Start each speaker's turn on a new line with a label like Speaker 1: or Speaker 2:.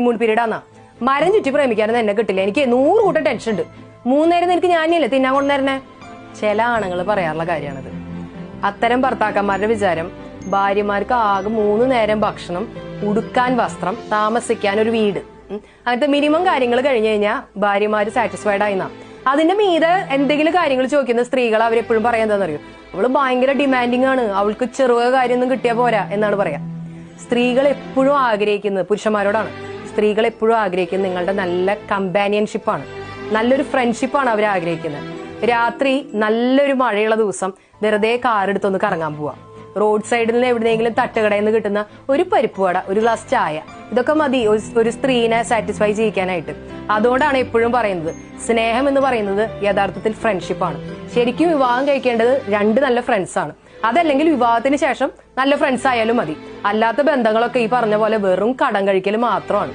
Speaker 1: Moon period ആന്നാ. മരം ചുറ്റി പ്രേമിക്കാനൊന്നും എന്നെ കിട്ടില്ല. എനിക്ക് 100 കൂട്ടം ടെൻഷൻ ഉണ്ട്. 3 നേരം എനിക്ക് ഞാനില്ലേ തിന്നാൻ കൊണ്ടുവരണേ. ചില ആണുങ്ങൾ പറയാറുള്ള കാര്യമാണത്. അത്തരം ഭർത്താക്കന്മാരുടെ വിചാരം ഭാര്യമാർക്ക് ആകെ 3 നേരം ഭക്ഷണം, ഉടുക്കാൻ വസ്ത്രം, താമസിക്കാൻ ഒരു വീട്, അങ്ങനത്തെ മിനിമം കാര്യങ്ങൾ കഴിഞ്ഞു കഴിഞ്ഞാൽ ഭാര്യമാര് സാറ്റിസ്ഫൈഡ് ആയിന്നാ. അതിന്റെ മീതെ എന്തെങ്കിലും കാര്യങ്ങൾ ചോദിക്കുന്ന സ്ത്രീകൾ അവരെപ്പോഴും പറയാൻ എന്താണെന്നറിയോ? അവള് ഭയങ്കര ഡിമാൻഡിങ് ആണ്, അവൾക്ക് ചെറുക കാര്യമൊന്നും കിട്ടിയാൽ പോരാ എന്നാണ് പറയാ. സ്ത്രീകൾ എപ്പോഴും ആഗ്രഹിക്കുന്നത് പുരുഷന്മാരോടാണ്. സ്ത്രീകൾ എപ്പോഴും ആഗ്രഹിക്കുന്നത് നിങ്ങളുടെ നല്ല കമ്പാനിയൻഷിപ്പാണ്, നല്ലൊരു ഫ്രണ്ട്ഷിപ്പാണ് അവർ ആഗ്രഹിക്കുന്നത്. രാത്രി നല്ലൊരു മഴയുള്ള ദിവസം വെറുതെ കാർ എടുത്തൊന്ന് കറങ്ങാൻ പോവാ. റോഡ് സൈഡിൽ നിന്ന് എവിടെയെങ്കിലും തട്ടുകടയിൽ നിന്ന് കിട്ടുന്ന ഒരു പരിപ്പ് വട, ഒരു ഗ്ലാസ് ചായ, ഇതൊക്കെ മതി ഒരു സ്ത്രീനെ സാറ്റിസ്ഫൈ ചെയ്യിക്കാനായിട്ട്. അതുകൊണ്ടാണ് എപ്പോഴും പറയുന്നത് സ്നേഹം എന്ന് പറയുന്നത് യഥാർത്ഥത്തിൽ ഫ്രണ്ട്ഷിപ്പാണ്. ശരിക്കും വിവാഹം കഴിക്കേണ്ടത് 2 നല്ല ഫ്രണ്ട്സ് ആണ്. അതല്ലെങ്കിൽ വിവാഹത്തിന് ശേഷം നല്ല ഫ്രണ്ട്സ് ആയാലും മതി. അല്ലാത്ത ബന്ധങ്ങളൊക്കെ ഈ പറഞ്ഞ പോലെ വെറും കടം കഴിക്കൽ മാത്രമാണ്.